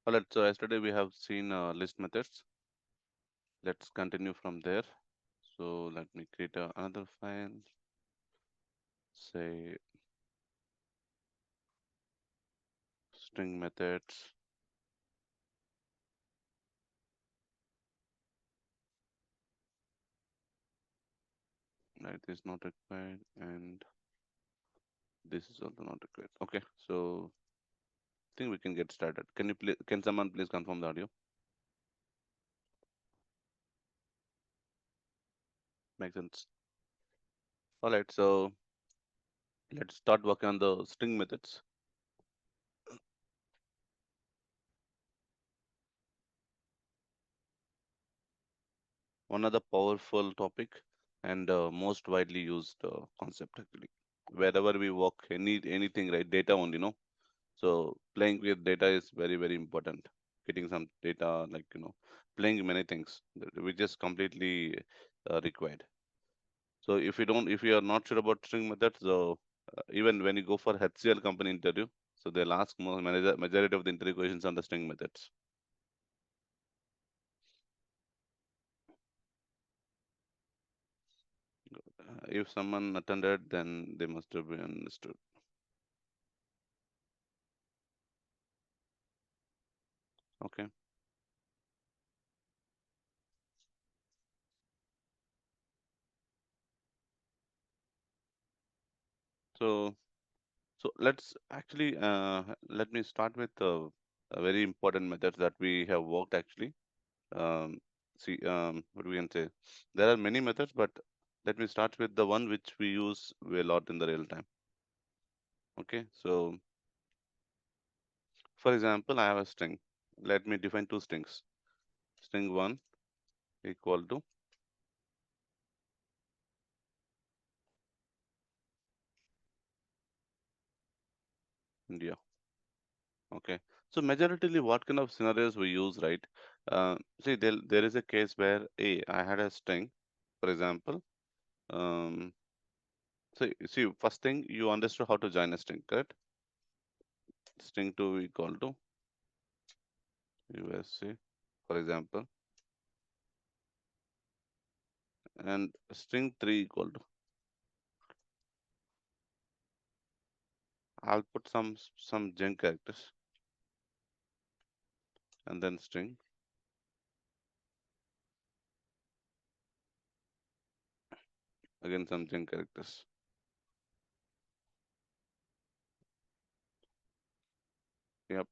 All right, so yesterday we have seen list methods. Let's continue from there. So let me create another file, say string methods. Right, this is not required, and this is also not required. Okay, so I think we can get started. Can someone please confirm the audio? Makes sense. All right, so let's start working on the string methods. One other powerful topic and most widely used concept actually. Wherever we work, anything, right? Data only, no. So playing with data is very important. Getting some data, like playing many things, which is completely required. So if you are not sure about string methods, so even when you go for HCL company interview, so they'll ask majority of the interview questions on the string methods. If someone attended, then they must have been understood. Okay. So let's actually let me start with a very important methods that we have worked actually. Um, see, what we can say, there are many methods, but let me start with the one which we use a lot in the real time. Okay, so for example, I have a string. Let me define two strings. String one equal to India. Okay, so majoritarily, what kind of scenarios we use, right? See, there is a case where I had a string, for example. Um, so see, first thing you understood how to join a string, correct? String two equal to USA, for example, and string three equal to. I'll put some junk characters and then string, again some junk characters. Yep.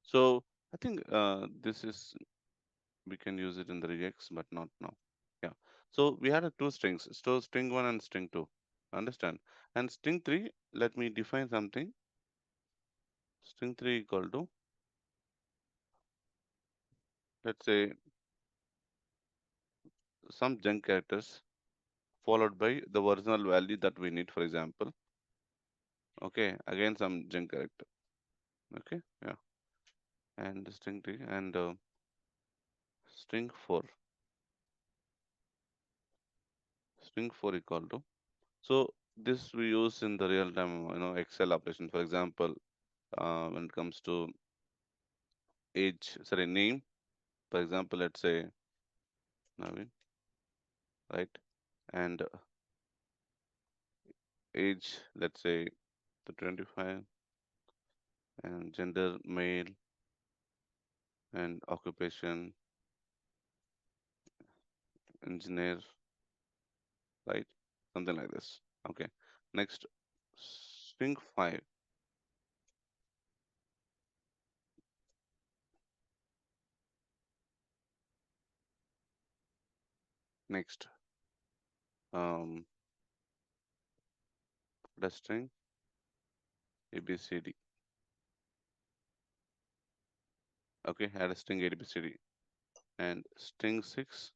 So I think this is we can use it in the regex, but not now. Yeah. So we had two strings, so string one and string two. Understand? And string three, let me define something. String three equal to, let's say, some junk characters followed by the original value that we need, for example. Okay, again some junk character. Okay, yeah, and string three and string four. String four equal to. So this we use in the real time, Excel operation. For example, when it comes to age, sorry, name. For example, let's say Naveen, right? And age, let's say the 25, and gender male, and occupation engineer, right? Something like this. Okay. Next, string five. Next, um, the string ABCD. Okay, add a string ABCD and string six.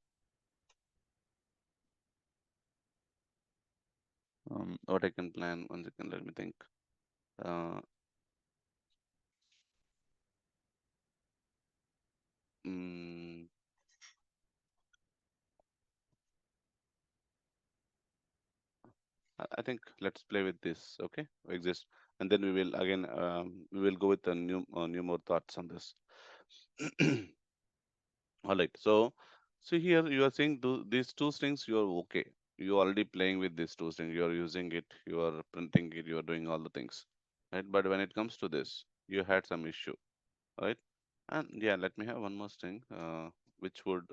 What I can plan. One second, let me think. Uh, mm, I think let's play with this. Okay, exist, and then we will again we will go with a new more thoughts on this. All right. So, see here you are saying these two strings you are okay. You are already playing with these two strings. You are using it. You are printing it. You are doing all the things, right? But when it comes to this, you had some issue, right? And yeah, let me have one more string, which would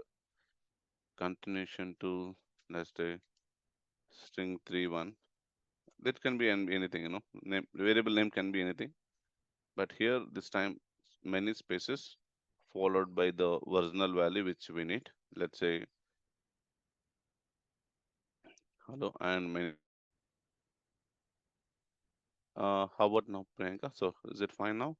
continuation to, let's say, string 3 1. That can be anything, Name variable name can be anything. But here this time many spaces followed by the original value which we need. Let's say hello and many spaces. How about now, Priyanka? So is it fine now?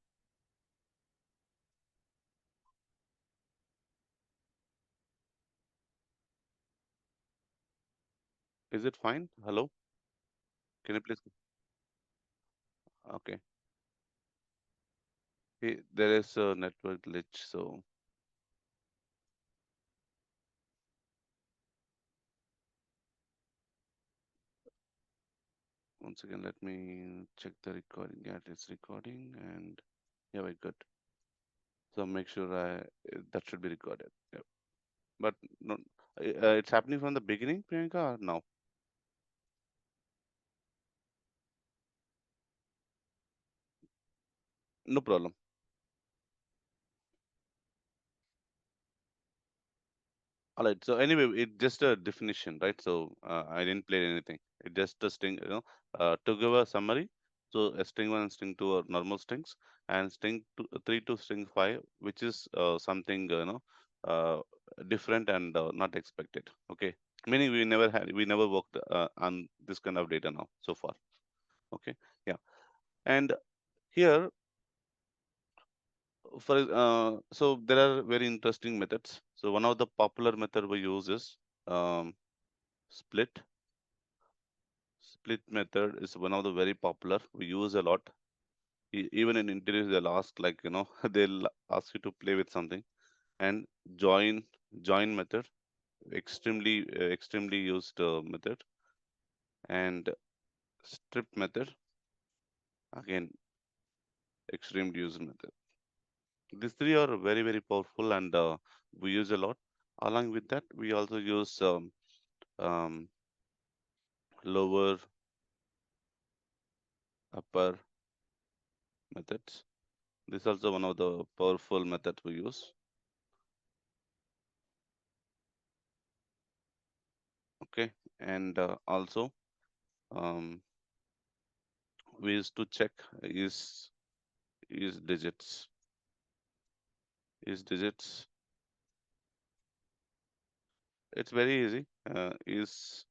Is it fine? Hello? Can you please? Okay. There is a network glitch. So once again, let me check the recording. Yeah, it's recording and yeah, very good. So make sure that should be recorded. Yeah. But no, it's happening from the beginning, Priyanka, or now? No problem. All right. So anyway, it's just a definition, right? So I didn't play anything. It just a string, to give a summary. So a string one and string two are normal strings, and string two, three to string five, which is something uh, different and not expected. Okay. Meaning we never worked on this kind of data now so far. Okay. Yeah. And here so there are very interesting methods. So one of the popular method we use is um, split. Split method is one of the very popular. We use a lot. Even in interviews, they'll ask like they'll ask you to play with something. And join join method, extremely used method. And strip method, again extremely used method. These three are very powerful and we use a lot. Along with that, we also use um, lower, upper methods. This is also one of the powerful methods we use. Okay, and also um, we used to check is is digits is digits. It's very easy. Is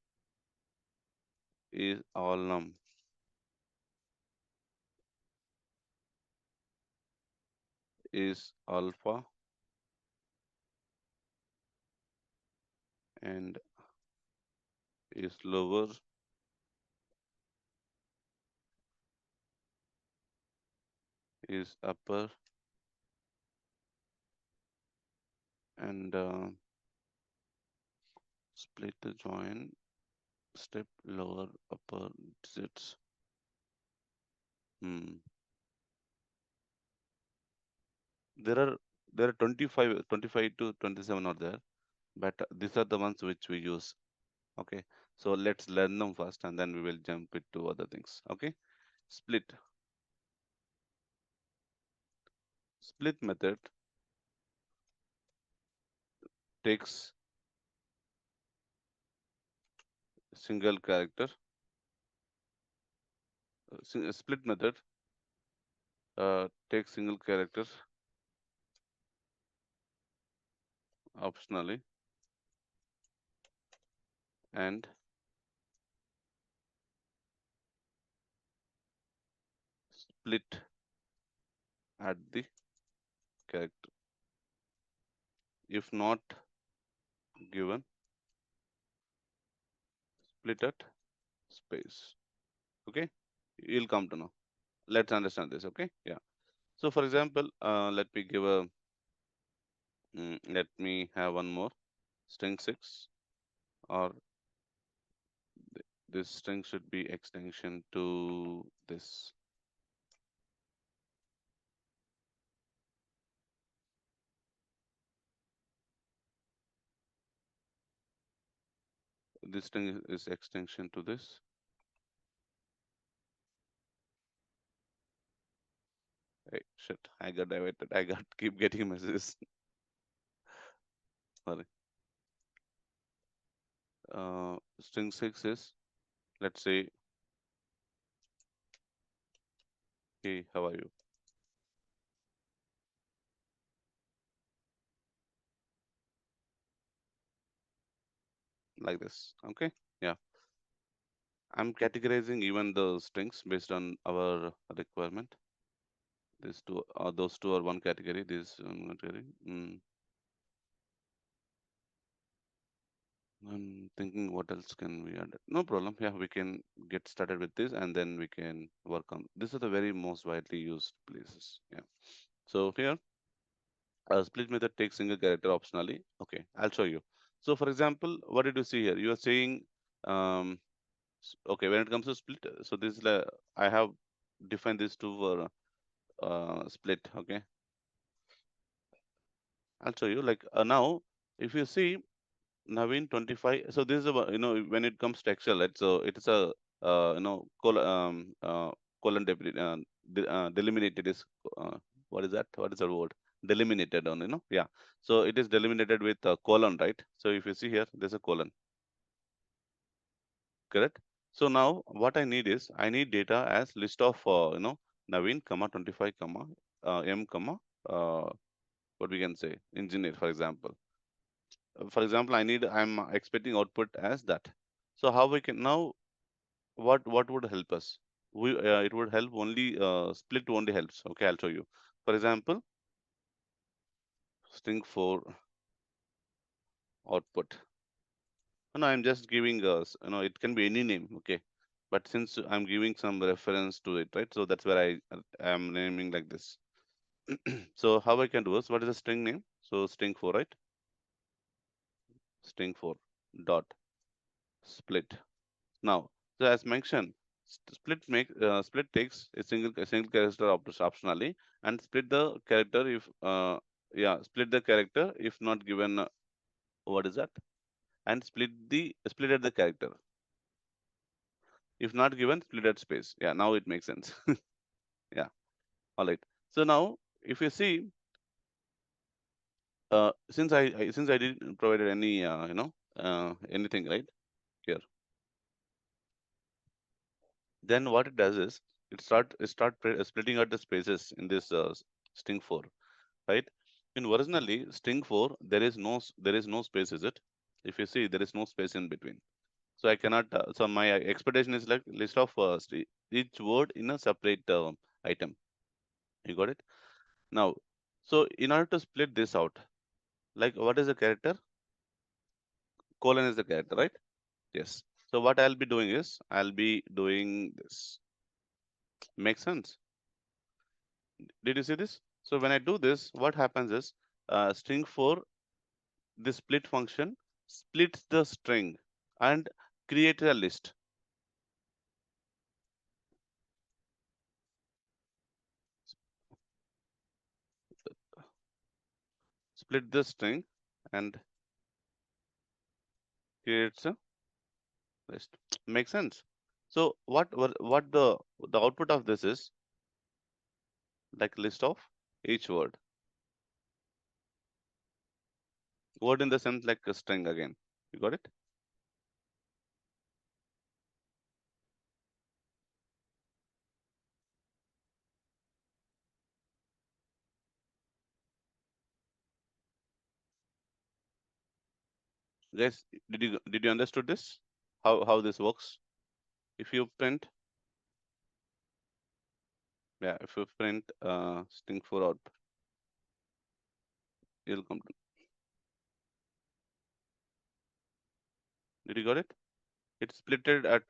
alnum is alpha and is lower is upper and split the join step lower upper digits. Hmm. There are there are 25 to 27 are there, but these are the ones which we use. Okay, so let's learn them first and then we will jump into other things. Okay, split. Split method takes single character. Split method takes single character optionally and split at the character. If not given, split at space. Okay, you'll come to know. Let's understand this. Okay, yeah. So for example, let me have one more string six, or this string should be extension to this. this thing is extension to this. Hey, shit, I got diverted. I got keep getting messages. Sorry. String 6 is, let's say, hey, how are you? Like this. Okay. Yeah. I'm categorizing even the strings based on our requirement. These two are those two are one category. This one category. I'm thinking what else can we add? No problem. Yeah, we can get started with this and then we can work on. These are the very most widely used places. Yeah. So here, split method takes single character optionally. Okay, I'll show you. So for example, what did you see here? You are saying, um, okay, when it comes to split, so this is I have defined these two for split. Okay, I'll show you. Like now, if you see Naveen 25. So this is about, when it comes to Excel, right? So it is a colon delimited is what is that? What is the word? Delimited on, yeah. So it is delimited with a colon, right? So if you see here, there's a colon, correct? So now what I need is I need data as list of Naveen comma 25 comma M comma uh, what we can say engineer, for example. For example, I'm expecting output as that. So how we can now, what would help us? It would help only, split only helps. Okay, I'll show you. For example, string for output. No, I'm just giving us, it can be any name. Okay, but since I'm giving some reference to it, right? So that's where I am naming like this. So how I can do is, what is the string name? So string for, right? String for dot split. Now, so as mentioned, split takes a single character optionally, and split the character if split the character if not given, what is that, and split at the character if not given, split at space. Yeah, now it makes sense. Yeah, all right. So now if you see, since I didn't provided any anything right here, then what it does is splitting out the spaces in this string 4, right? In originally string 4, there is no space, is it? If you see, there is no space in between. So I cannot. So my expectation is like list of each word in a separate item. You got it? Now, so in order to split this out, like what is the character? Colon is the character, right? Yes. So what I'll be doing is I'll be doing this. Make sense? Did you see this? So when I do this, what happens is, string 4, this split function splits the string and creates a list. Split the string and creates a list. Make sense? So what the output of this is like list of each word. Word in the sense like a string again. You got it? Guys, did you understood this? How this works? If you print, yeah, if you print string 4 out, you'll come to, did you got it? It's splitted at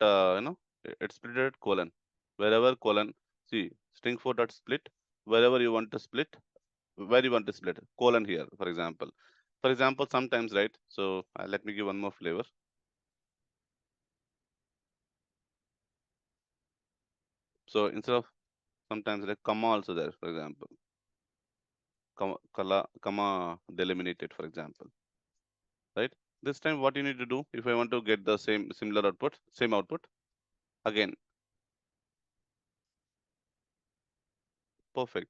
it's splitted at colon. Wherever colon, see string 4 dot split, wherever you want to split, where you want to split, colon here, for example. For example, sometimes, right? So let me give one more flavor. So instead of sometimes like comma also there, for example, comma delimited, for example, right? This time what you need to do, if I want to get the similar output, same output, again, perfect.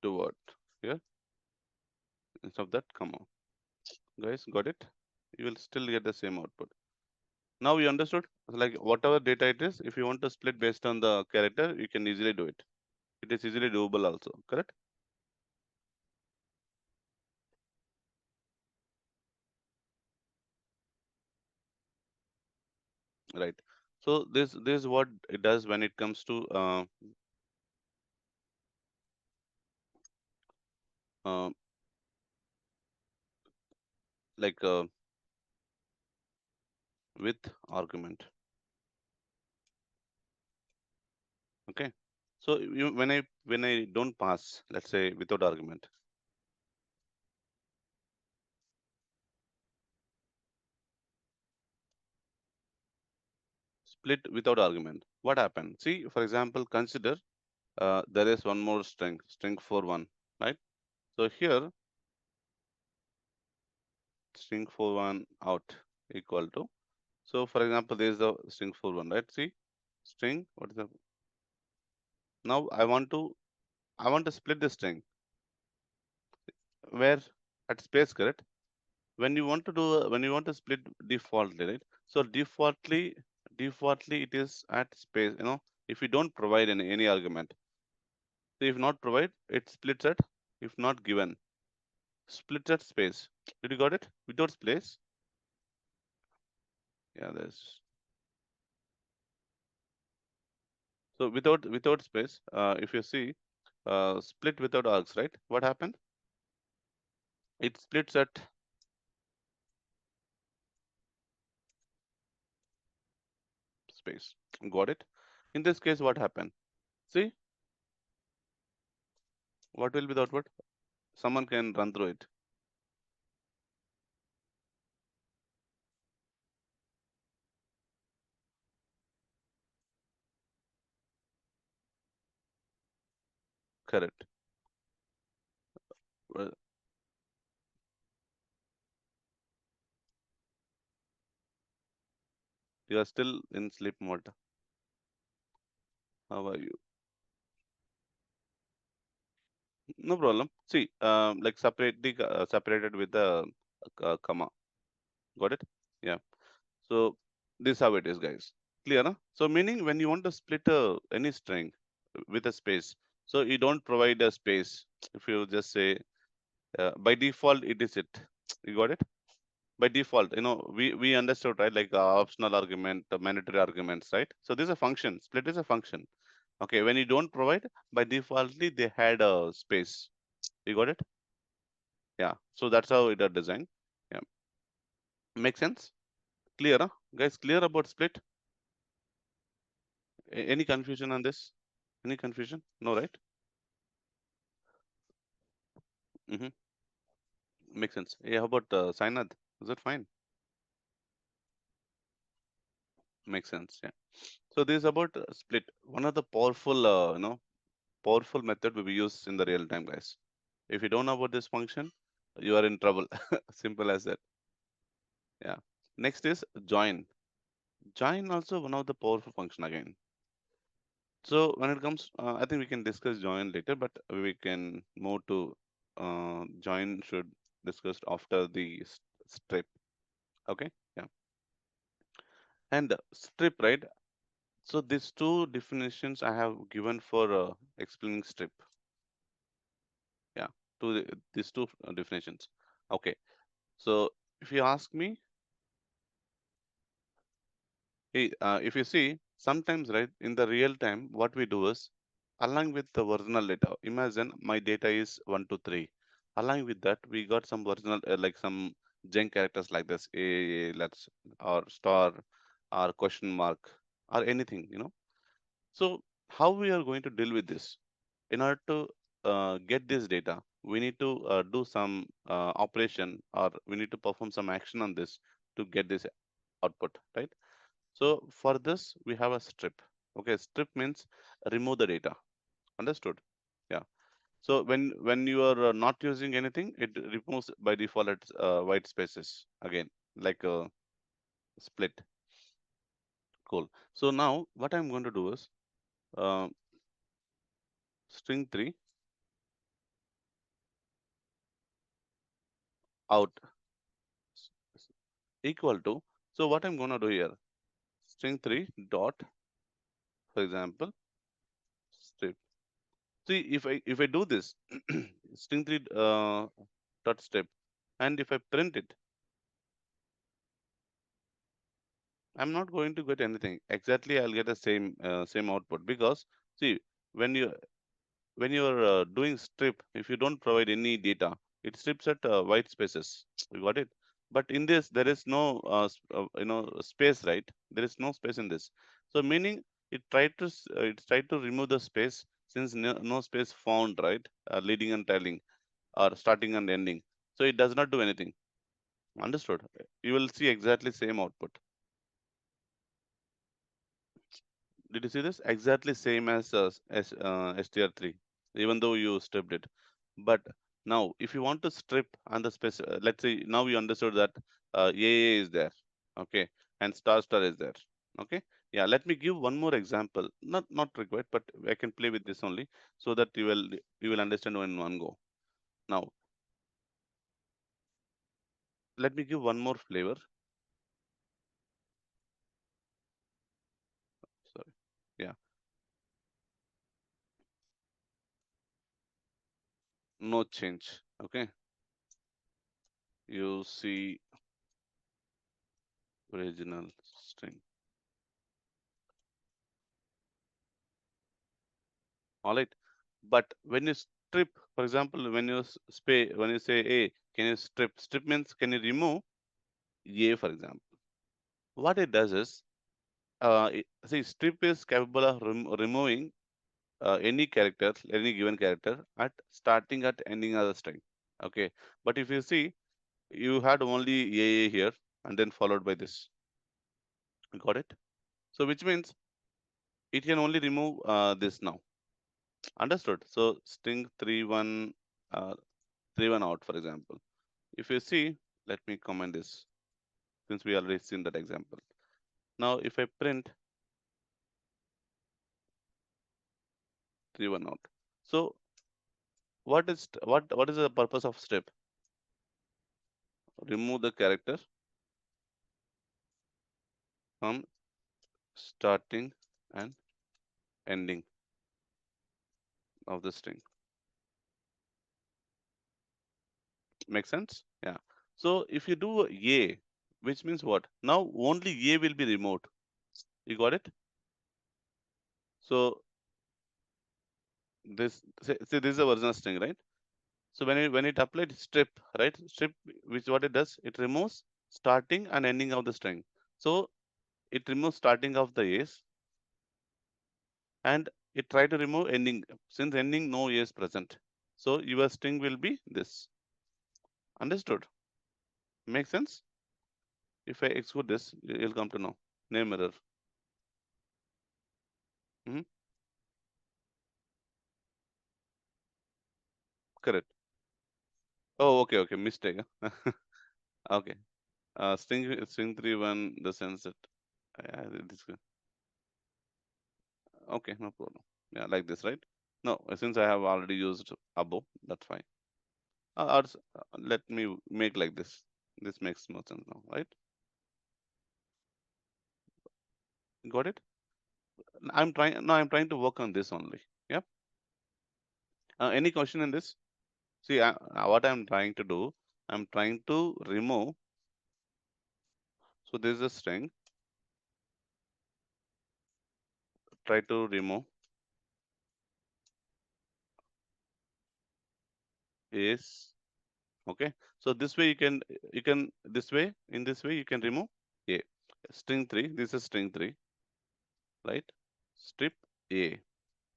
To what? Here, instead of that, comma. Guys, got it? You will still get the same output. Now you understood? Like whatever data it is, if you want to split based on the character, you can easily do it. It is easily doable also, correct? Right. So this is what it does when it comes to uh, like with argument. Okay. So when I don't pass, let's say without argument, split without argument. What happened? See, for example, consider there is one more string for one, right? So here string for one out equal to. So for example, there is the string for one, right? See, string. What is the now? I want to split the string where at space, correct? When you want to do when you want to split defaultly, right? So defaultly it is at space. If you don't provide any argument, so if not provide, it splits at if not given, splits at space. Did you got it? Without space, yeah. There's so without space. If you see split without args, right? What happened? It splits at space. Got it? In this case, what happened? See, what will be the output? Someone can run through it. Correct. Well, you are still in sleep mode. How are you? No problem. See, like separated with the comma. Got it? Yeah. So this is how it is, guys. Clear, huh? So meaning when you want to split any string with a space, so you don't provide a space. If you just say by default, it is it. You got it? By default, we understood, right? Like optional argument, mandatory arguments, right? So this is a function. Split is a function. Okay. When you don't provide, by defaultly they had a space. You got it? Yeah. So that's how it are designed. Yeah. Make sense? Clear, huh? Guys, clear about split? Any confusion on this? Any confusion? No, right? Mm-hmm. Makes sense. Yeah, how about Sainath? Is it fine? Makes sense. Yeah. So this is about split. One of the powerful method we use in the real time, guys. If you don't know about this function, you are in trouble. Simple as that. Yeah. Next is join. Join also one of the powerful function again. So when it comes, I think we can discuss join later, but we can move to join should discussed after the strip. Okay. Yeah. And strip, right? So these two definitions I have given for explaining strip. Yeah. These two definitions. Okay. So if you ask me, hey, if you see, sometimes, right, in the real time, what we do is, along with the original data, imagine my data is 1 to 3. Along with that, we got some original, like some junk characters like this, let's, or star, or question mark, or anything. So, how we are going to deal with this? In order to get this data, we need to do some operation, or we need to perform some action on this to get this output, right? So for this, we have a strip. Okay, strip means remove the data. Understood? Yeah. So when you are not using anything, it removes by default its white spaces again, like a split. Cool. So now what I'm going to do is uh, string 3 out equal to. So what I'm going to do here, string 3 dot, for example, strip. See, if I do this, string 3 dot strip, and if I print it, I'm not going to get anything. Exactly, I'll get the same output because see, when you are doing strip, if you don't provide any data, it strips at white spaces. You got it? But in this, there is no space, right? There is no space in this. So meaning it tried to remove the space since no space found, right? Leading and trailing or starting and ending. So it does not do anything. Understood? You will see exactly same output. Did you see this? Exactly same as str3, even though you stripped it. But now, if you want to strip and the space, let's say now you understood that AA is there, okay, and star star is there, okay. Yeah, let me give one more example. Not required, but I can play with this only so that you will understand in one go. Now, let me give one more flavor. Sorry. Yeah, no change. Okay, you see original string. All right, but when you strip, for example, when you say a, can you strip means can you remove a, for example. What it does is see, strip is capable of removing any character, any given character at starting at ending of the string. Okay, but if you see, you had only a here and then followed by this. Got it? So which means it can only remove this now. Understood? So string 3 1 3 1 out, for example. If you see, let me comment this since we already seen that example. Now, if I print 3 1 out, so what is the purpose of strip? Remove the character from starting and ending of the string. Make sense? Yeah. So if you do a, which means what? Now only a will be removed. You got it? So this is the original string, right? So when it applied strip, right? Strip, which what it does, it removes starting and ending of the string. So it removes starting of the a's and it try to remove ending since ending no a is present. So your string will be this. Understood? Make sense? If I exclude this, you'll come to know. Name error. Hmm. Correct. Oh, okay. Mistake. Okay. String 3 1, the sense that this. Okay, no problem. Yeah, like this, right? No, since I have already used above, that's fine. Let me make like this. This makes more sense now, right? Got it? I'm trying to work on this only. Yep. Any question in this? See, what I'm trying to do, I'm trying to remove. So this is a string. Try to remove is okay. So this way you can this way in this way you can remove a string 3. This is string 3, right? Strip a,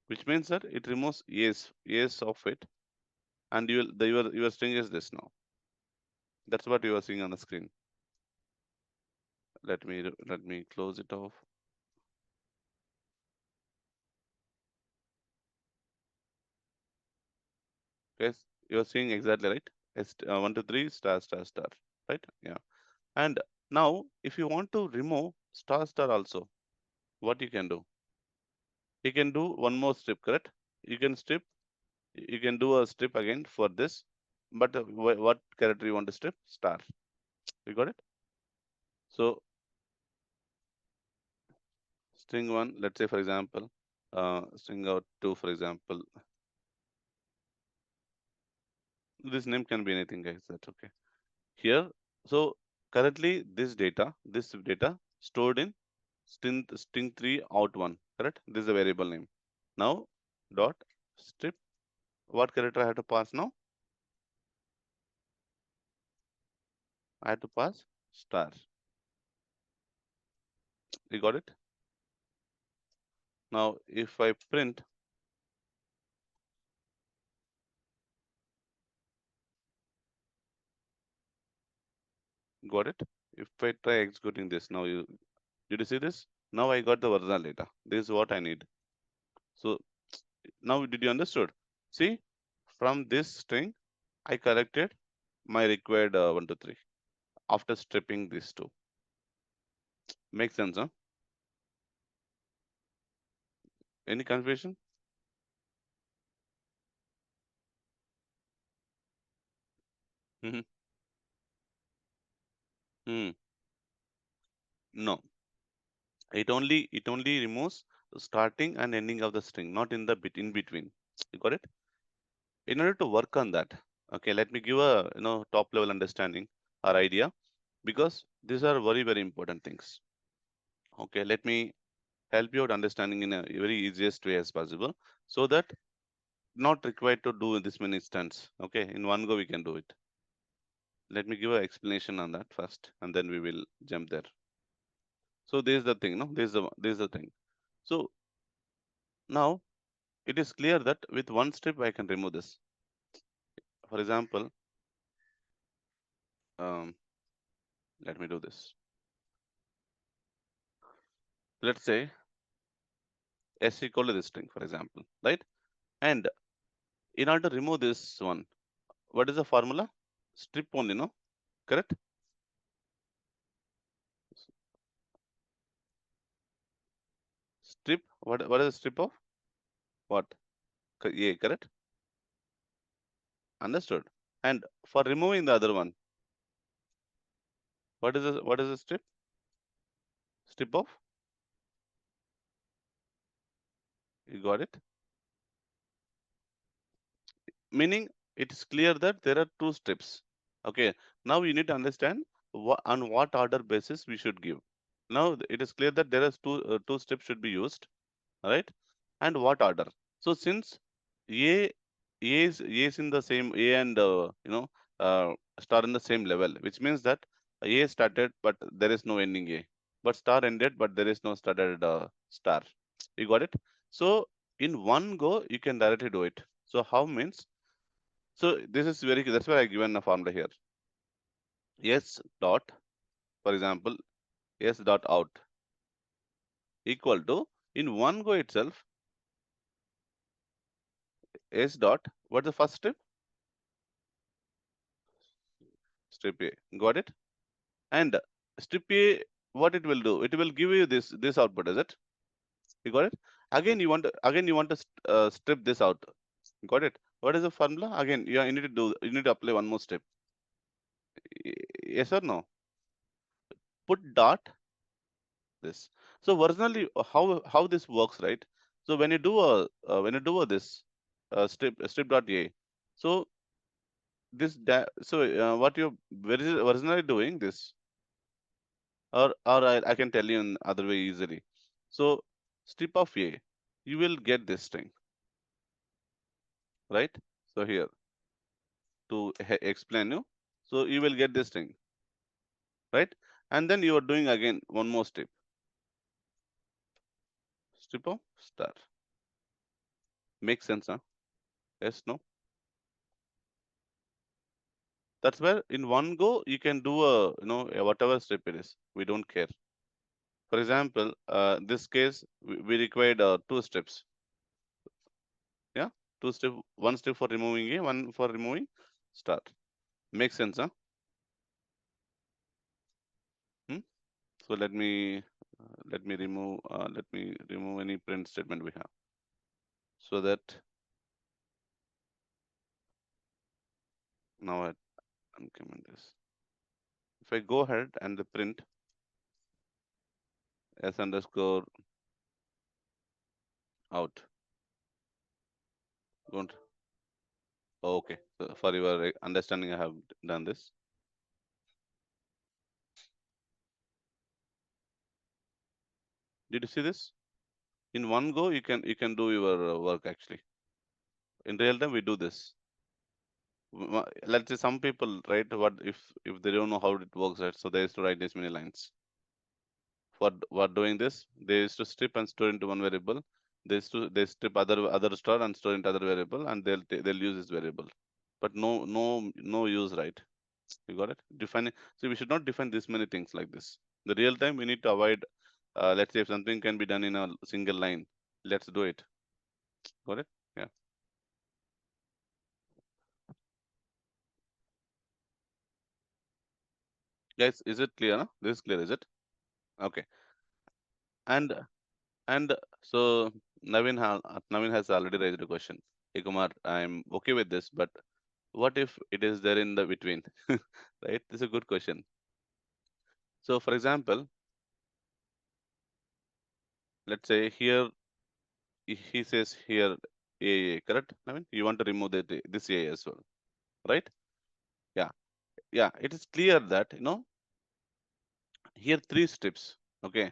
which means that it removes yes of it, and your string is this now. That's what you are seeing on the screen. Let me close it off. Yes, you're seeing exactly right. 1 2 3 star star star, right? Yeah. And now, if you want to remove star star also, what you can do? You can do one more strip, correct? You can strip. You can do a strip again for this, but what character you want to strip? Star. You got it? So string one, let's say for example, string out two, for example. This name can be anything, guys. That's okay. Here, so currently this data stored in string three out one, correct? This is a variable name. Now dot strip. What character I have to pass now? I have to pass star. You got it? Now if I print, got it? If I try executing this, now you did you see this? Now I got the original data. This is what I need. So now did you understood? See, from this string, I collected my required 1 2 3 after stripping these two. Makes sense, huh? Any confusion? Hmm. Hmm. No, it only removes the starting and ending of the string, not in the bit in between. You got it? In order to work on that, okay, let me give a top level understanding or idea, because these are very important things. Okay, let me help you out understanding in a very easiest way as possible, so that not required to do this many stunts. Okay, in one go we can do it. Let me give an explanation on that first, and then we will jump there. So this is the thing, no? This is the thing. So now it is clear that with one step I can remove this. For example, um, let me do this. Let's say s equal to this string, for example, right? And in order to remove this one, what is the formula? Strip only, no? Correct? Strip. What is the strip of what? A, correct? Understood. And for removing the other one, what is the strip? Strip of, you got it? Meaning it is clear that there are two strips. Okay. Now you need to understand on what order basis we should give. Now it is clear that there are two steps should be used, right? And what order? So since A A is in the same, A and star in the same level, which means that A started but there is no ending A, but star ended but there is no started star. You got it? So in one go you can directly do it. So how means, so this is very, that's why I given a formula here. S dot, for example, S dot out equal to, in one go itself, S dot, what's the first step? Strip A. Got it? And strip A, what it will do? It will give you this output, is it? You got it? Again you want to strip this out. Got it? What is the formula? Again, you need to apply one more step. Yes or no? Put dot this. So originally, how this works, right? So when you do a this strip dot A, so what you're originally doing this, or I can tell you in other way easily. So strip of A, you will get this string, right? So here to explain you, so you will get this string, right? And then you are doing again one more strip of star. Makes sense, huh? Yes, no? That's where in one go you can do whatever strip it is. We don't care. For example, this case we required two strips. Yeah, two step, one step for removing a, one for removing star. Makes sense, huh? Hmm? So let me remove any print statement we have, so that now I uncomment this. If I go ahead and the print s underscore out, don't. Oh, okay. So for your understanding, I have done this. Did you see this? In one go, you can do your work actually. In real time, we do this. Let's say some people, right? What if they don't know how it works, right? So they used to write this many lines. For doing this, they used to strip and store into one variable. They strip other star and store into other variable, and they'll use this variable. But no use, right? You got it? Define it. See, we should not define this many things like this. The real time, we need to avoid. Let's say if something can be done in a single line, let's do it. Got it? Yeah, guys, is it clear? Huh? This is clear, is it? Okay. And and so Navin has already raised a question. Hey Kumar, I'm okay with this, but what if it is there in the between? Right? This is a good question. So for example, let's say here he says here AA, correct? Navin, you want to remove this AA as well, right? Yeah, yeah. It is clear that here three strips. Okay,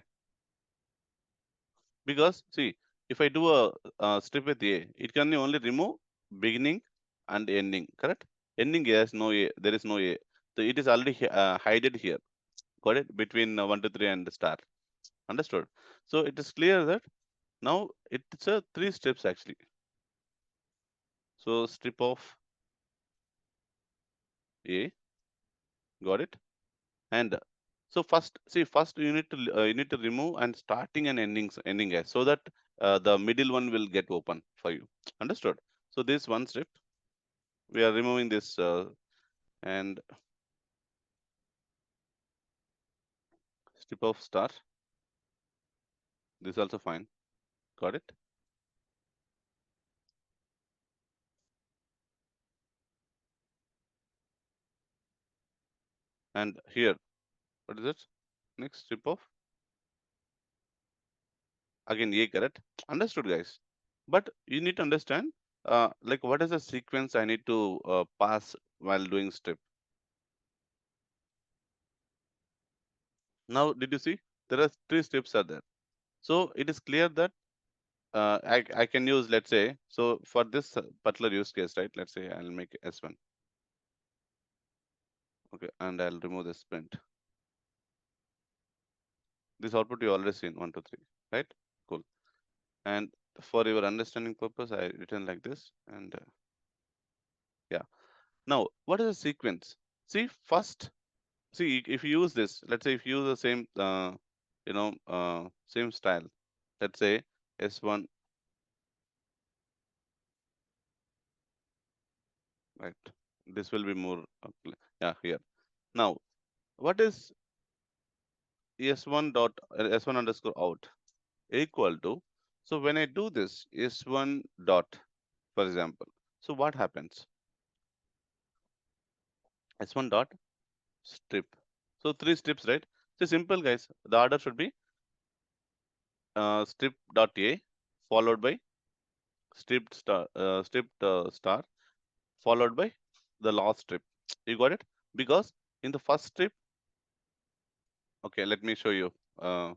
because see, if I do a strip with A, it can only remove beginning and ending, correct? Ending has no A, there is no A. So it is already hidden here, got it? Between 1 to 3 and the star. Understood? So it is clear that now it's a three steps actually. So strip of A, got it? And so first you need to remove and starting and ending as, so that the middle one will get open for you. Understood? So this one strip, we are removing this and strip of star. This also fine. Got it? And here, what is it? Next strip of again A, correct? Understood, guys. But you need to understand like what is the sequence I need to pass while doing strip. Now, did you see? There are three steps are there. So it is clear that I can use, let's say, so for this particular use case, right? Let's say I'll make S1. Okay, and I'll remove this print. This output you already seen 1, 2, 3, right? Cool. And for your understanding purpose, I written like this. And yeah. Now, what is the sequence? See, first, see if you use this, let's say if you use the same, same style. Let's say S1, right? This will be more, yeah, here. Now, what is S1 dot S1 underscore out equal to? So when I do this S1 dot, for example, so what happens? S1 dot strip. So three strips, right? So simple, guys. The order should be strip dot A followed by strip star followed by the last strip. You got it? Because in the first strip, okay, let me show you. Uh,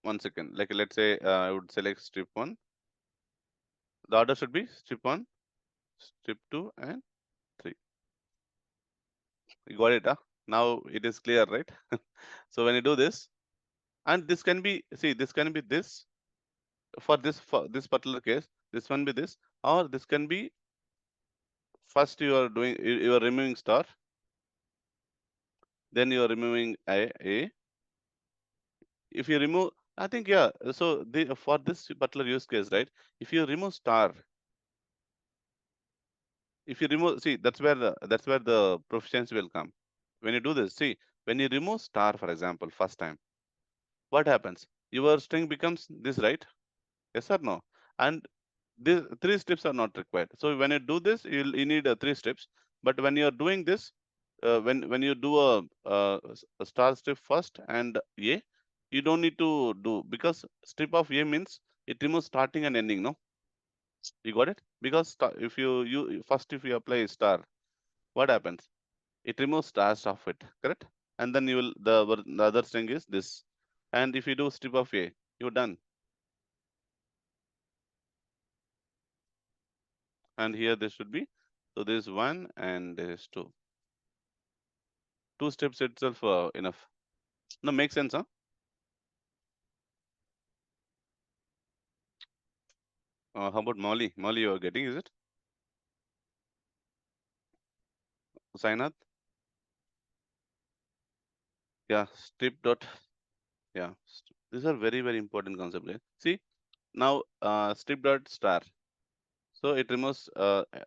1 second. Like let's say I would select strip one. The order should be strip one, strip two, and three. You got it? Huh? Now it is clear, right? So when you do this, and this can be, see, this can be this for this particular case. This one be this, or this can be first you are removing star, then you are removing a. If you remove, I think, yeah. So for this particular use case, right? If you remove star, If you remove, see, that's where the proficiency will come. When you do this, see, when you remove star, for example, first time, what happens? Your string becomes this, right? Yes or no? And these three steps are not required. So when you do this, you need three steps. But when you are doing this, when you do a star strip first and a, you don't need to do, because strip of a means it removes starting and ending. No, you got it? Because if you first, if you apply star, what happens? It removes stars of it, correct? And then you will the other string is this. And if you do strip of a, you're done. And here this should be, so this is one and this is two. Two steps itself enough. No, makes sense, huh? How about Molly? Molly, you are getting, is it? Sainath? Yeah, strip dot. Yeah, these are very, very important concepts. Eh? See, now strip dot star. So it removes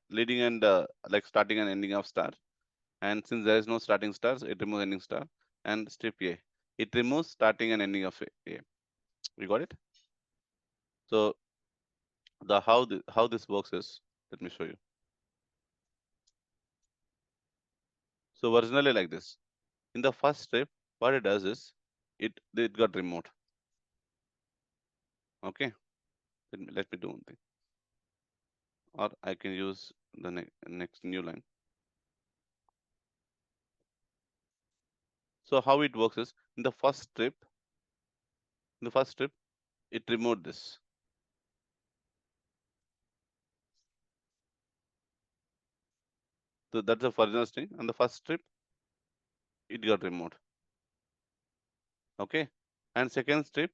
leading and like starting and ending of star. And since there is no starting stars, it removes ending star. And strip A. It removes starting and ending of A. You got it? So the how this works is, let me show you. So originally like this. In the first step, what it does is it got removed. Okay, let me do one thing, or I can use the next new line. So how it works is, in the first step, it removed this. So that's the original string, and the first strip it got removed. Okay, and second strip,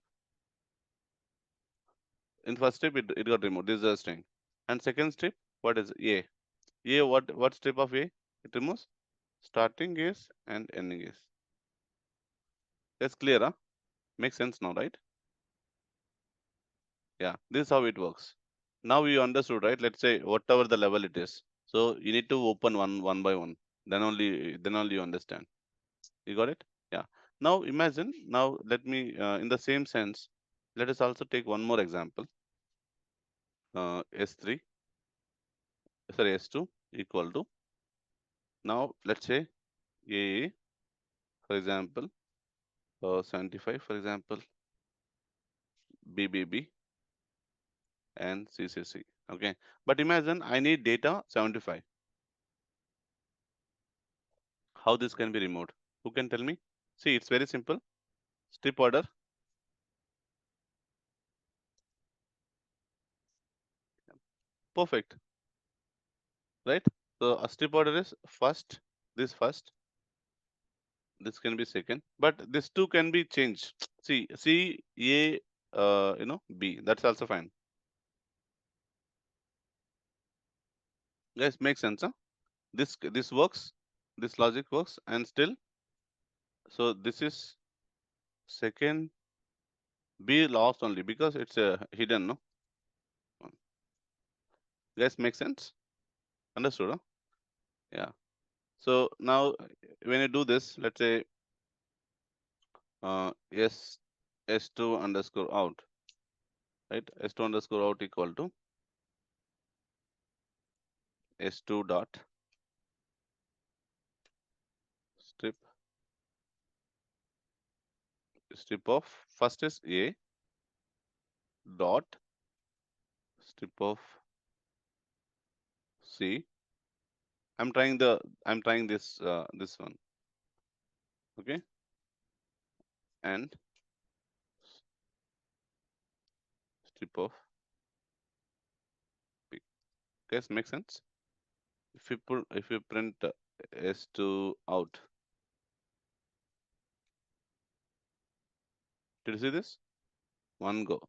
in first strip it got removed. This is a string, and second strip, what is A? A, what strip of A? It removes starting is and ending is. That's clear, huh? Makes sense now, right? Yeah, this is how it works. Now you understood, right? Let's say whatever the level it is. So you need to open one by one. Then only you understand. You got it? Yeah. Now imagine. Now let me in the same sense. Let us also take one more example. S3, sorry, S2 equal to, now let's say A, for example, 75, for example, BBB and CCC. Okay. But imagine I need data 75. How this can be removed? Who can tell me? See, it's very simple. Strip order. Perfect. Right? So a strip order is first, this first, this can be second, but this two can be changed. See, C, A, B. That's also fine. Guys, makes sense, huh? This works, this logic works, and still, so this is second, B lost only because it's hidden, no? Guys, make sense? Understood, huh? Yeah. So now when you do this, let's say S S2 underscore out, right? S2 underscore out equal to S2 dot strip strip of, first is A dot strip of C. I'm trying this one, okay, and strip of P. Guys, make sense? If you print S2 out, did you see this? One go.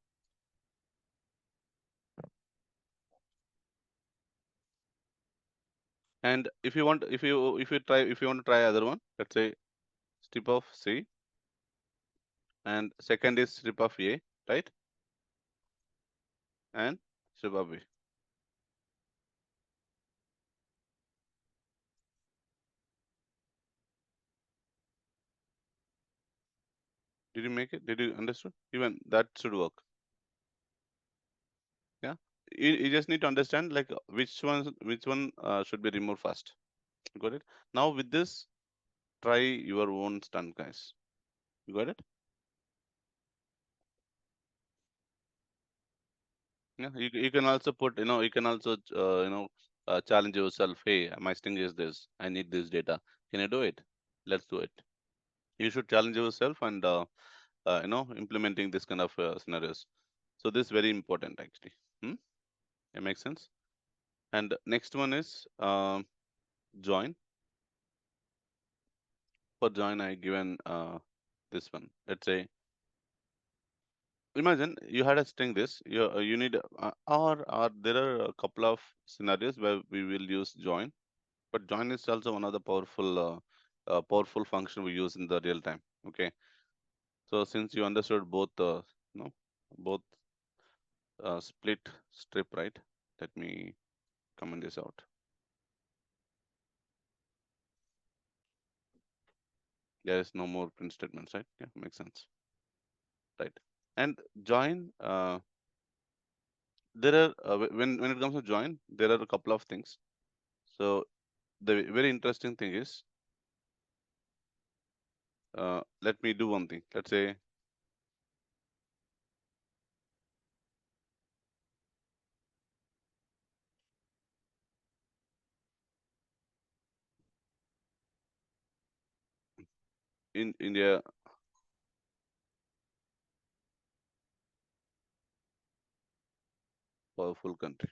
And if you want to try other one, let's say strip of C, and second is strip of A, right? And strip of B. Did you make it? Did you understood? Even that should work. Yeah. You just need to understand like which one should be removed first. Got it? Now with this, try your own stunt, guys. You got it? Yeah. You can also put, you can also challenge yourself. Hey, my sting is this. I need this data. Can you do it? Let's do it. You should challenge yourself and implementing this kind of scenarios. So this is very important actually. Hmm? It makes sense. And next one is join. For join, I given this one. Let's say, imagine you had a string this. You need or there are a couple of scenarios where we will use join. But join is also one of the powerful function we use in the real time. Okay. So since you understood both, you know, both split strip, right? Let me comment this out. There is no more print statements, right? Yeah, makes sense, right? And join, there are when it comes to join, there are a couple of things. So the very interesting thing is, let me do one thing. Let's say in India, powerful country.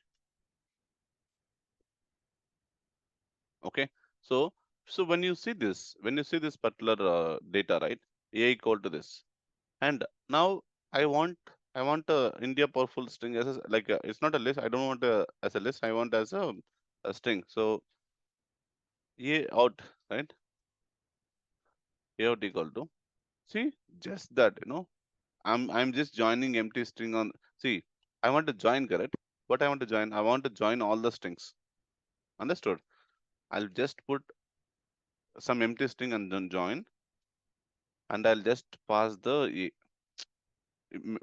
Okay. So when you see this particular data, right? A equal to this, and now I want I want India powerful string as like it's not a list. I don't want as a list. I want as a string. So A out, right? A out equal to, see, just that, I'm just joining empty string on. See, I want to join, correct? What I want to join? I want to join all the strings. Understood? I'll just put some empty string and then join, and I'll just pass the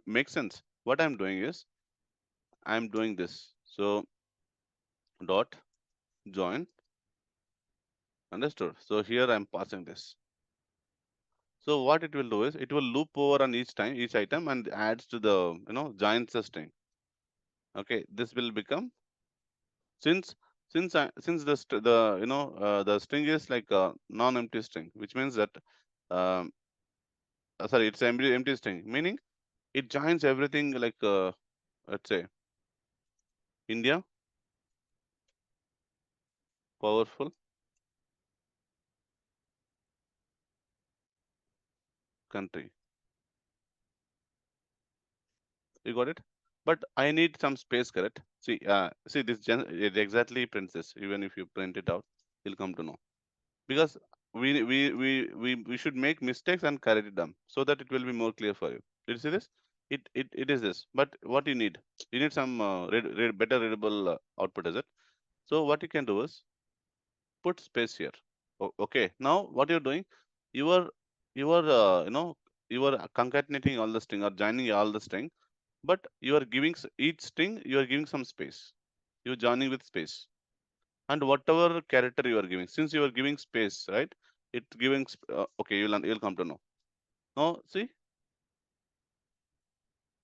makes sense. What I'm doing is I'm doing this. So dot join. Understood? So here I'm passing this. So what it will do is it will loop over on each item and adds to the joins the string. Okay, this will become, since since the string is like a non-empty string, which means that um, sorry, it's empty string, meaning it joins everything like let's say India powerful country. You got it? But I need some space, correct? See this it exactly prints this. Even if you print it out, you'll come to know, because we should make mistakes and correct them so that it will be more clear for you. Did you see this? It is this. But what you need some better readable output, is it? So what you can do is put space here. Okay. Now what you're doing, you are you are you are concatenating all the string or joining all the string, but you are giving each string you are giving some space. You're joining with space, and whatever character you are giving, since you are giving space, right? It giving okay, you'll come to know. Now see,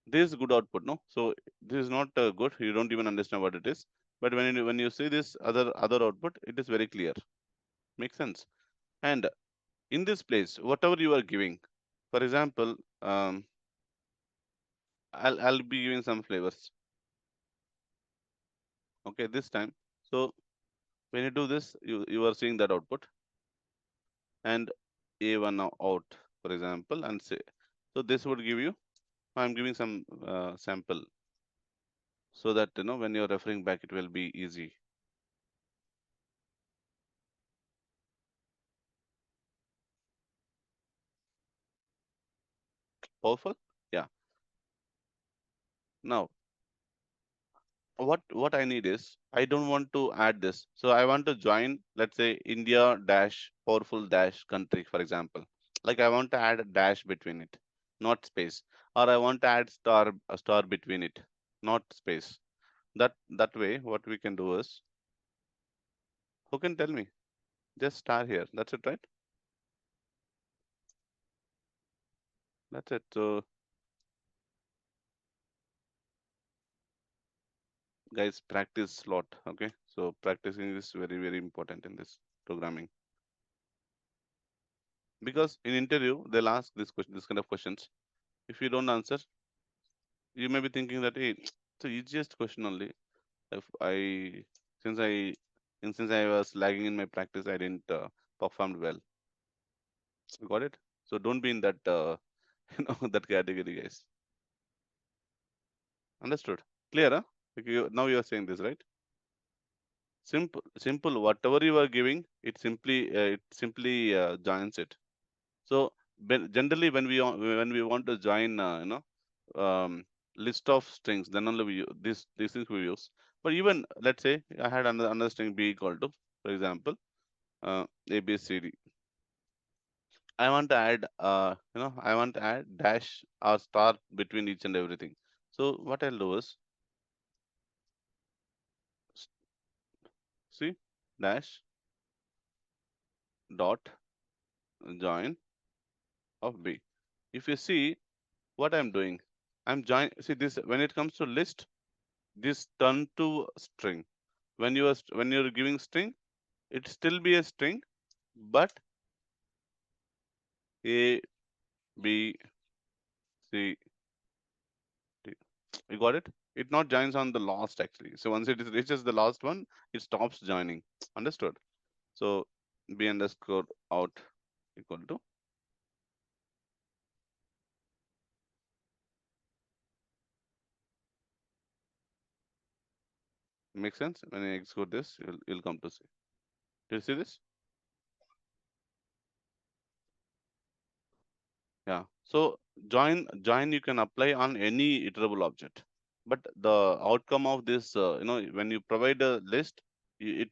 this is good output, no? So this is not good. You don't even understand what it is. But when you see this other output, it is very clear. Makes sense. And in this place, whatever you are giving, for example, I'll be giving some flavors. Okay, this time. So when you do this, you are seeing that output, and A1 now out, for example, and say, so this would give you, I'm giving some sample, so that when you're referring back, it will be easy. Powerful? Yeah. Now, what I need is, I don't want to add this. So I want to join, let's say, India dash powerful dash country, for example. Like I want to add a dash between it. not space. Or I want to add star, a star between it, not space. That way, what we can do is, who can tell me? Just star here. That's it, right? That's it. So, guys, practice a lot. Okay. So practicing is very, very important in this programming, because in interview they'll ask this question, this kind of questions. If you don't answer, you may be thinking that, hey, it's the easiest question only. If I, since I, and since I was lagging in my practice, I didn't performed well. Got it? So don't be in that, that category, guys. Understood? Clear? Huh? Like now you are saying this, right? Simple, simple. Whatever you are giving, it simply joins it. So generally, when we want to join, list of strings, then only these things we use. But even let's say I had another string b equal to, for example, a b c d. I want to add, I want to add dash or star between each and everything. So what I'll do is, s- see, dash dot join of b. If you see what I'm doing, I'm join. See this, when it comes to list, this turn to string. When you're giving string, it still be a string, but a b c d. You got it? It not joins on the last actually. So once reaches the last one, it stops joining. Understood? So b underscore out equal to, make sense? When I execute this, you'll come to see. Do you see this? Yeah. So join you can apply on any iterable object, but the outcome of this, when you provide a list, it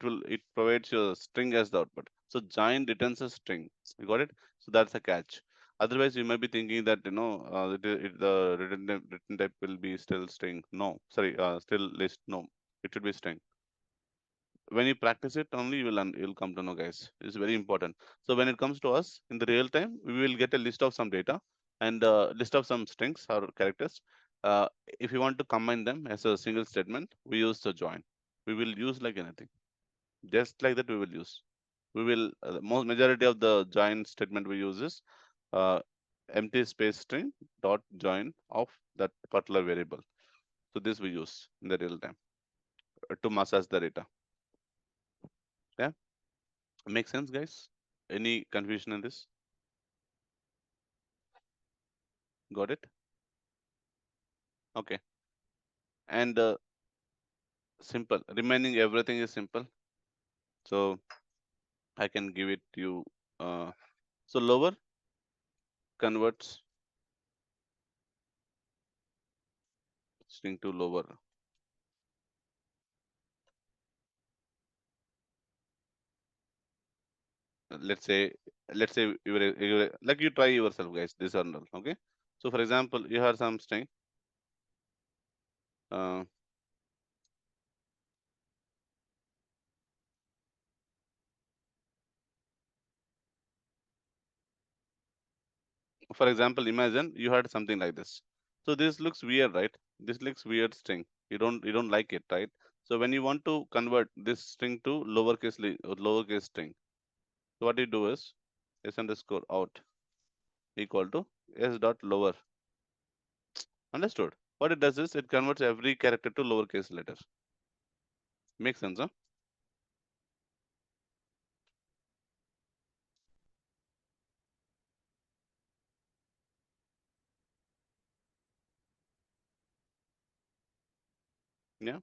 provides you a string as the output. So join returns a string. You got it? So that's a catch. Otherwise, you might be thinking that the return type will be still string. No, sorry, still list. No, it should be string. When you practice it only, you'll come to know, guys. It's very important. So when it comes to us in the real time, we will get a list of some data and list of some strings or characters. If you want to combine them as a single statement, we use the join. We will use like anything, just like that we will use. We will, the most majority of the join statement we use is uh, empty space string dot join of that particular variable. So this we use in the real time to massage the data. Yeah. Make sense, guys? Any confusion in this? Got it? Okay. And simple. Remaining everything is simple. So I can give it to you. So lower converts string to lower. Let's say, like you try yourself, guys. This or not. Okay. So for example, you have some string. Uh, for example, imagine you had something like this. So this looks weird, right? This looks weird string. You don't like it, right? So when you want to convert this string to lowercase string, so what you do is s underscore out equal to s dot lower. Understood? What it does is it converts every character to lowercase letter. Makes sense, huh? Yeah,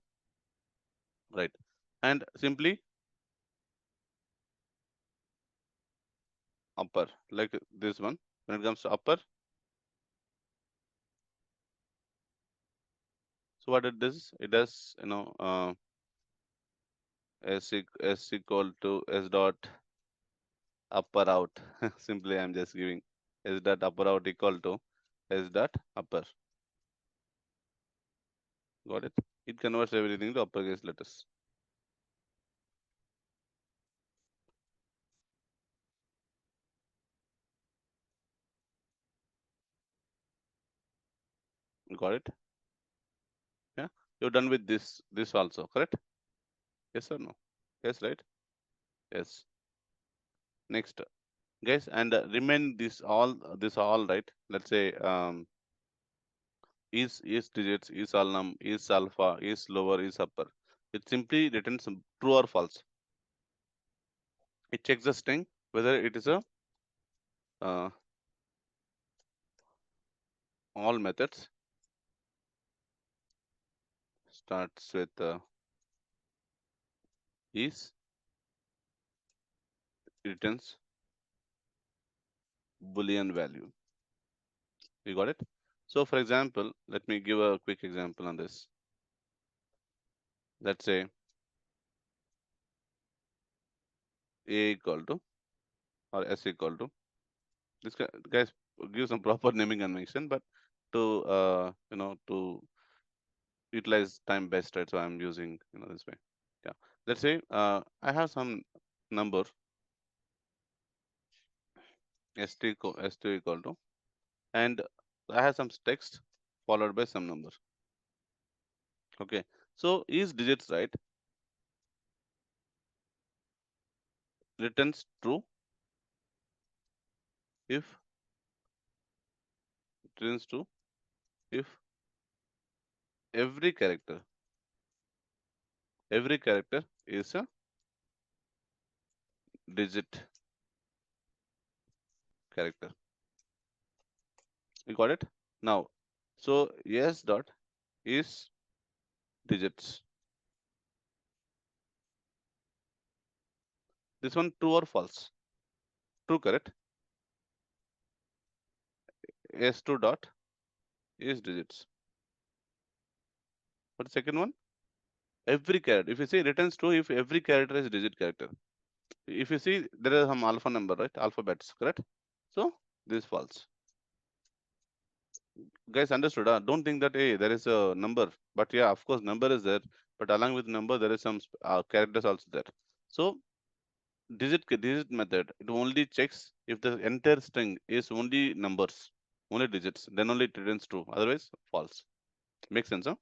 right. And simply upper, like this one. When it comes to upper, so what it does, s equal to s dot upper out. Simply, I'm just giving s dot upper out equal to. S dot upper. Got it? It converts everything to uppercase letters. Got it? Yeah. You're done with this also, correct? Yes or no? Yes, right? Yes. Next, guys, and remain this all right. Let's say is digits, is alnum, is alpha, is lower, is upper. It simply returns true or false. It checks the string whether it is a uh, all methods starts with is, returns boolean value. You got it? So for example, let me give a quick example on this. Let's say a equal to or s equal to this guys give some proper naming convention, but to to utilize time best, right? So I'm using this way. Yeah. Let's say I have some number st equal to, and I have some text followed by some number. Okay. So is digits right returns true if returns true if every character is a digit character. You got it? Now, so yes dot is digits. This one true or false? True, correct? S2 dot is digits. But the second one, every character. If you say returns true if every character is digit character. If you see there is some alpha number, right? Alphabets, correct? So this false. Guys, understood? Don't think that hey there is a number, but yeah, of course number is there, but along with number there is some characters also there. So digit method, it only checks if the entire string is only numbers, only digits, then only it returns true. Otherwise, false. Makes sense, huh?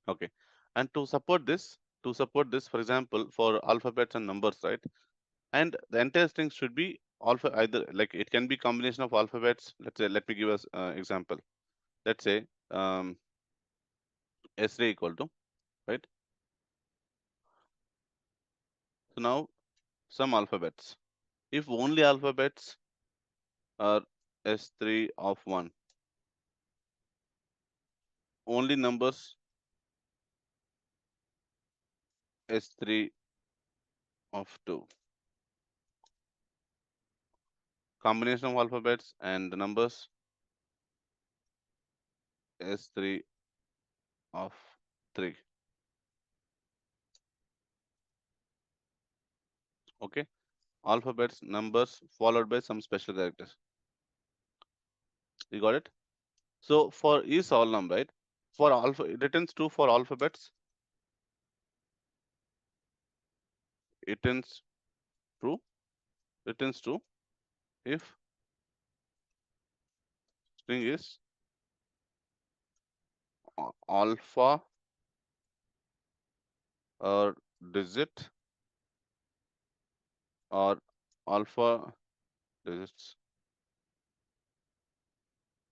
Okay. And to support this, for example, for alphabets and numbers, right? And the entire string should be alpha either like it can be combination of alphabets. Let's say, let me give us example. Let's say S3 equal to, right? So now some alphabets. If only alphabets are S3 of 1, only numbers S3 of 2, combination of alphabets and the numbers S3 of 3. Okay, alphabets, numbers followed by some special characters. You got it? So for is all num, right? For alpha, it returns true for alphabets. It returns true. Returns true if string is alpha or digit or alpha digits,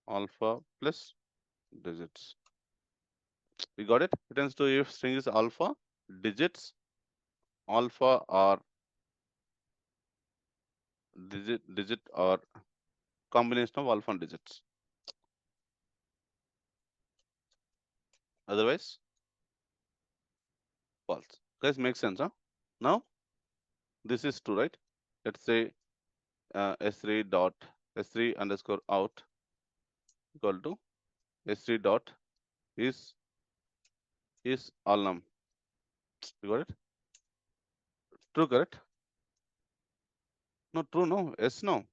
alpha plus digits. We got it? Returns to if string is alpha, digits, alpha or digit or combination of alpha and digits. Otherwise, false. Guys, makes sense, huh? Now, this is true, right? Let's say s3 dot s3 underscore out equal to s3 dot is all num. You got it? True, correct? No, true, no. Yes, no.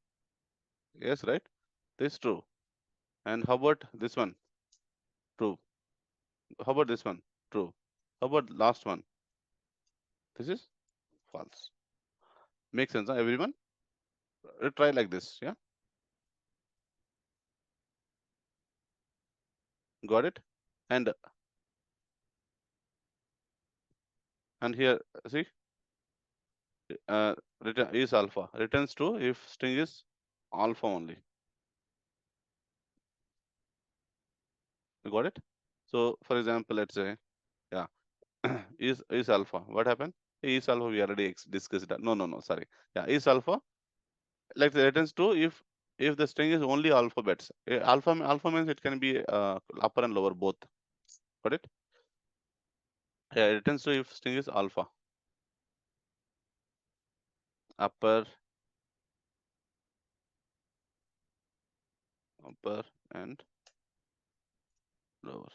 Yes, right? This is true. And how about this one? True. How about this one? True. How about last one? This is false. Makes sense, huh, everyone? Try like this. Yeah, got it. And here, see, uh, return is alpha. Returns true if string is alpha only. You got it? So, for example, let's say, yeah, is alpha. What happened? Is alpha. We already discussed that. No, no, no. Sorry. Yeah, is alpha. Like the returns true if the string is only alphabets. Alpha means it can be upper and lower both. Got it? Yeah, it returns true if string is alpha, upper, upper and lower.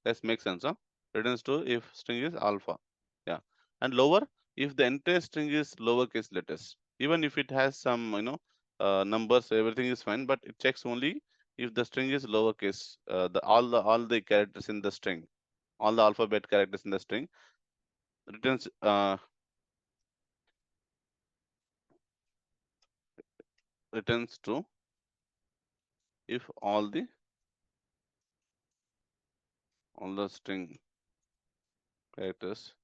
Let's make sense, huh? Returns true if string is alpha. Yeah. And lower if the entire string is lowercase letters. Even if it has some, numbers, everything is fine, but it checks only if the string is lowercase. All the characters in the string, all the alphabet characters in the string returns returns true if all the string characters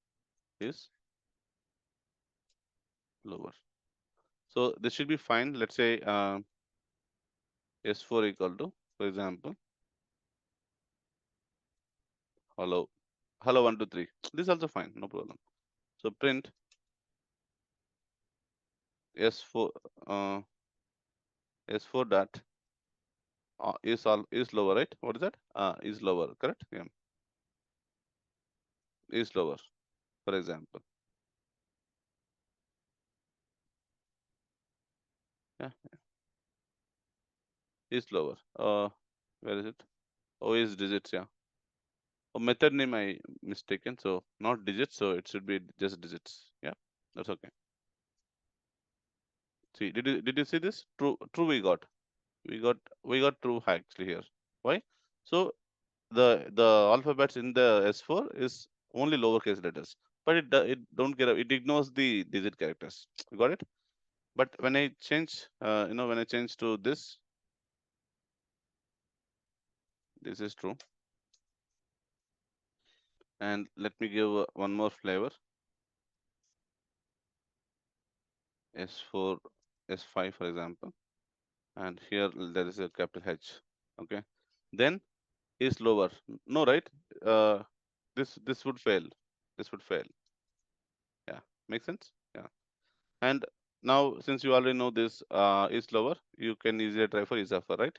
is lower. So this should be fine. Let's say s4 equal to, for example, hello, hello 1 2 3. This is also fine, no problem. So print s4 uh, s4 dot is lower, right? What is that? Is lower, correct? Yeah, is lower, for example. Yeah, is lower. Where is it? Oh, is digits. Yeah. Oh, method name I mistaken. So not digits. So it should be just digits. Yeah, that's okay. See, did you see this? True. We got true actually here. Why? So the alphabets in the S4 is only lowercase letters, but it don't get it ignores the digit characters. You got it? But when I change, when I change to this is true. And let me give one more flavor. S4, S5, for example, and here there is a capital H. Okay, then is lower. No, right? Uh, this would fail. This would fail. Yeah, make sense? Yeah. And now, since you already know this is lower, you can easily try for isupper, right?